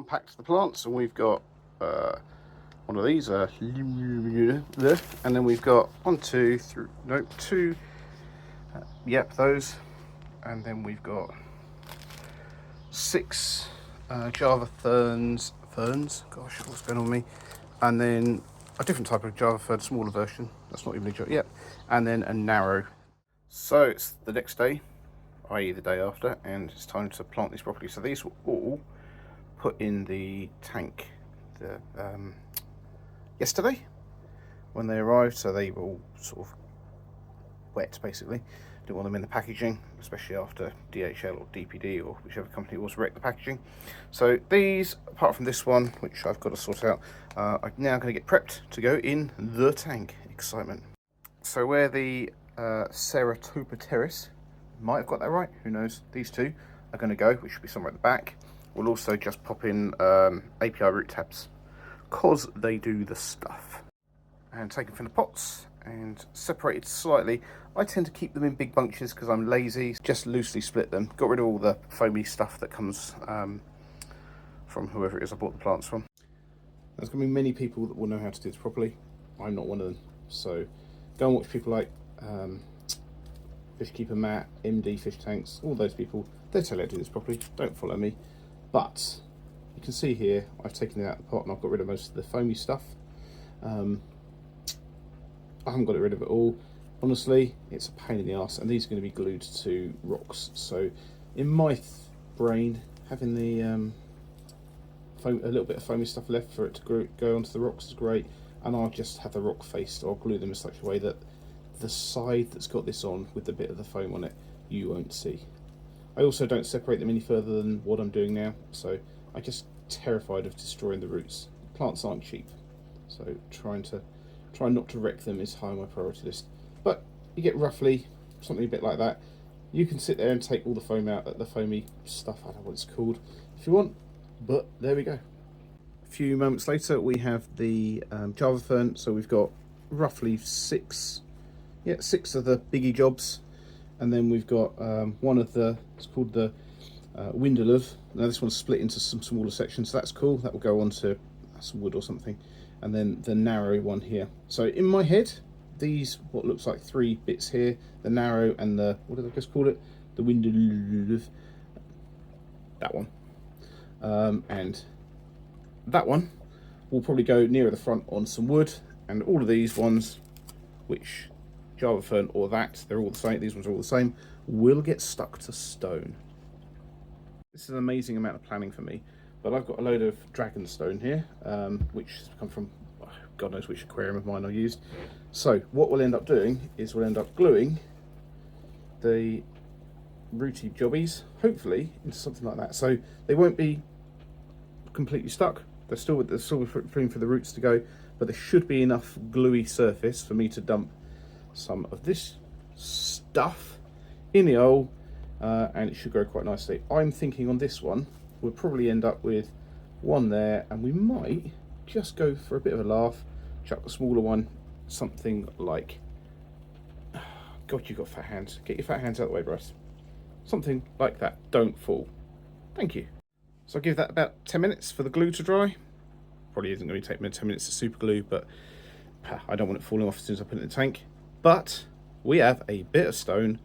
unpacked the plants, and we've got one of these, and then we've got two, yep, those, and then we've got 6 Java ferns, gosh, what's going on with me, and then a different type of Java fern, smaller version, that's not even a Java, yep, and then a narrow. So it's the next day, i.e. the day after, and it's time to plant these properly. So these were all put in the tank yesterday when they arrived, so they were all sort of wet basically. Didn't want them in the packaging, especially after DHL or DPD or whichever company it was wrecked the packaging. So these, apart from this one, which I've got to sort out, I'm now going to get prepped to go in the tank. Excitement. So where the creatopteris, might have got that right, who knows, these two are going to go, which should be somewhere at the back. We'll also just pop in API root tabs, because they do the stuff. And taken from the pots and separated slightly. I tend to keep them in big bunches because I'm lazy, just loosely split them. Got rid of all the foamy stuff that comes from whoever it is I bought the plants from. There's going to be many people that will know how to do this properly. I'm not one of them. So go and watch people like Fishkeeper Matt, MD Fish Tanks, all those people. They tell you how to do this properly. Don't follow me. But you can see here, I've taken it out of the pot and I've got rid of most of the foamy stuff. I haven't got rid of it all. Honestly, it's a pain in the arse, and these are going to be glued to rocks. So in my brain, having the a little bit of foamy stuff left for it to go onto the rocks is great, and I'll just have the rock faced, or glue them in such a way that the side that's got this on with the bit of the foam on it, you won't see. I also don't separate them any further than what I'm doing now, so I'm just terrified of destroying the roots. Plants aren't cheap, so try not to wreck them is high on my priority list. But you get roughly something a bit like that. You can sit there and take all the foam out, the foamy stuff, I don't know what it's called, if you want, but there we go. A few moments later we have the Java fern, so we've got roughly 6 of the biggie jobs, and then we've got one of the, it's called the windelov. Now this one's split into some smaller sections, so that's cool, that will go onto some wood or something, and then the narrow one here. So in my head, these, what looks like 3 bits here, the narrow and the, what did I just call it? The windelov, that one. And that one will probably go nearer the front on some wood, and all of these ones, which Java fern or that, they're all the same, these ones are all the same, will get stuck to stone. This is an amazing amount of planning for me, but I've got a load of dragonstone here, which has come from God knows which aquarium of mine I used. So what we'll end up doing is we'll end up gluing the rooty jobbies, hopefully, into something like that. So they won't be completely stuck. There's still room for the roots to go, but there should be enough gluey surface for me to dump some of this stuff in the hole, and it should grow quite nicely. I'm thinking on this one, we'll probably end up with one there, and we might just go for a bit of a laugh, chuck the smaller one, something like, God, you've got fat hands. Get your fat hands out of the way, Bryce. Something like that. Don't fall. Thank you. So I'll give that about 10 minutes for the glue to dry. Probably isn't going to take me 10 minutes to super glue, but I don't want it falling off as soon as I put it in the tank. But we have a bit of stone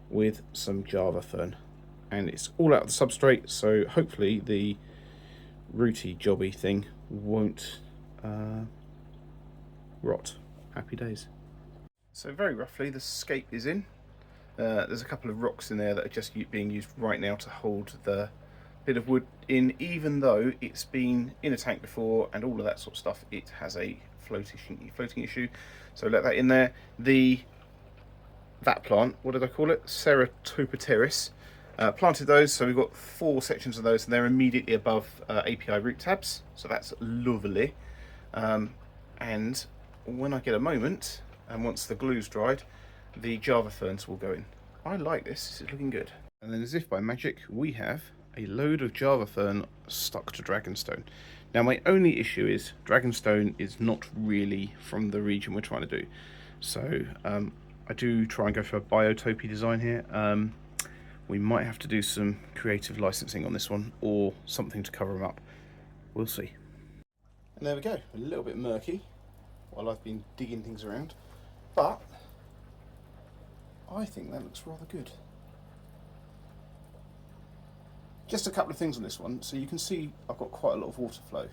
with some Java fern, and it's all out of the substrate, so hopefully the rooty jobby thing won't rot. Happy days. So very roughly the scape is in. There's a couple of rocks in there that are just being used right now to hold the bit of wood in, even though it's been in a tank before and all of that sort of stuff. It has a floating issue, so let that in there. That plant, what did I call it? Creatopteris. Planted those, so we've got 4 sections of those, and they're immediately above API root tabs, so that's lovely. And when I get a moment, and once the glue's dried, the Java ferns will go in. I like this, this is looking good. And then as if by magic, we have a load of Java fern stuck to dragonstone. Now my only issue is dragonstone is not really from the region we're trying to do. So I do try and go for a biotope design here. We might have to do some creative licensing on this one or something to cover them up. We'll see. And there we go, a little bit murky while I've been digging things around, but I think that looks rather good. Just a couple of things on this one. So you can see I've got quite a lot of water flow.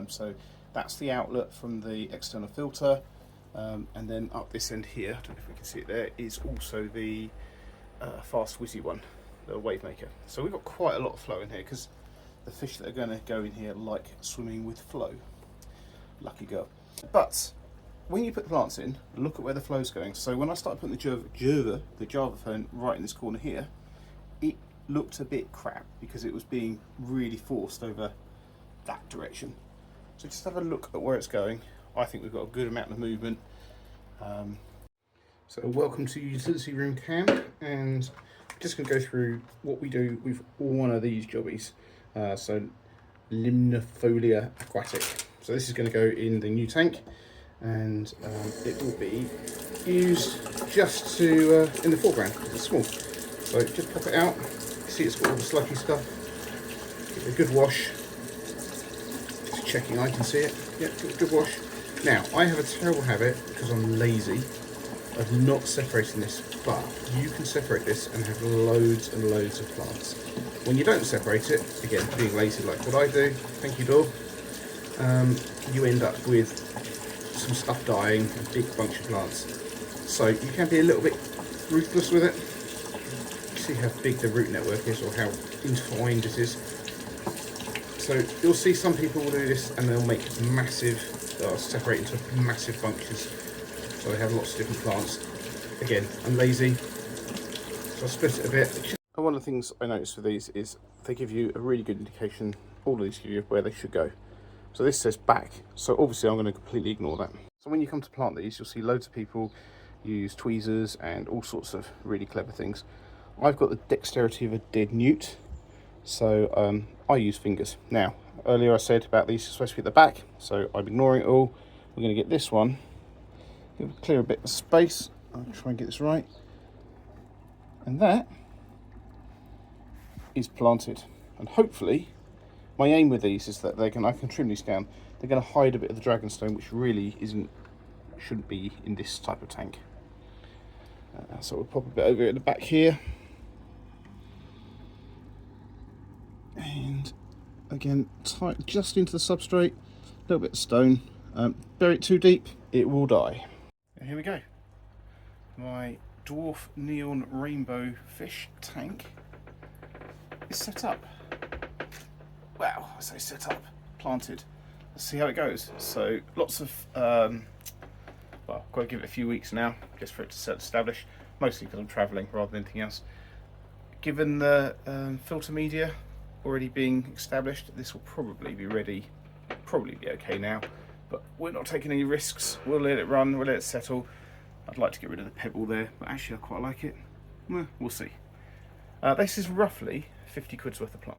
So that's the outlet from the external filter. And then up this end here, I don't know if we can see it there, is also the fast whizzy one, the wavemaker. So we've got quite a lot of flow in here because the fish that are going to go in here like swimming with flow. Lucky girl. But when you put the plants in, look at where the flow's going. So when I started putting the Java fern right in this corner here, it looked a bit crap because it was being really forced over that direction. So just have a look at where it's going. I think we've got a good amount of movement. So welcome to Utility Room Cam, and I'm just going to go through what we do with one of these jobbies. So limnophila aquatic. So this is going to go in the new tank, and it will be used just to in the foreground because it's small. So just pop it out. See, it's got all the sludgy stuff. Give it a good wash. Just checking I can see it. Yeah, give it a good wash. Now, I have a terrible habit, because I'm lazy, of not separating this, but you can separate this and have loads and loads of plants. When you don't separate it, again, being lazy like what I do, thank you, dog, you end up with some stuff dying, a big bunch of plants. So you can be a little bit ruthless with it. See how big the root network is, or how entwined it is. So you'll see some people will do this and they'll make massive, separate into massive bunches. So they have lots of different plants. Again, I'm lazy, so I'll split it a bit. And one of the things I noticed with these is they give you a really good indication, all of these give you where they should go. So this says back, so obviously I'm going to completely ignore that. So when you come to plant these, you'll see loads of people use tweezers and all sorts of really clever things. I've got the dexterity of a dead newt, so I use fingers. Now, earlier I said about these are supposed to be at the back, so I'm ignoring it all. We're going to get this one, clear a bit of space. I'll try and get this right. And that is planted. And hopefully, my aim with these is that I can trim these down. They're going to hide a bit of the dragonstone, which really shouldn't be in this type of tank. So we'll pop a bit over at the back here. And again, tight just into the substrate, a little bit of stone. Bury it too deep, it will die. And here we go. My dwarf neon rainbow fish tank is set up. Wow, I say set up, planted. Let's see how it goes. So lots of, well, I've got to give it a few weeks now just for it to establish, mostly because I'm travelling rather than anything else. Given the filter media already being established, this will probably be ready, probably be okay now, but we're not taking any risks. We'll let it run, we'll let it settle. I'd like to get rid of the pebble there, but actually I quite like it. Well, we'll see. This is roughly 50 quid's worth of plant.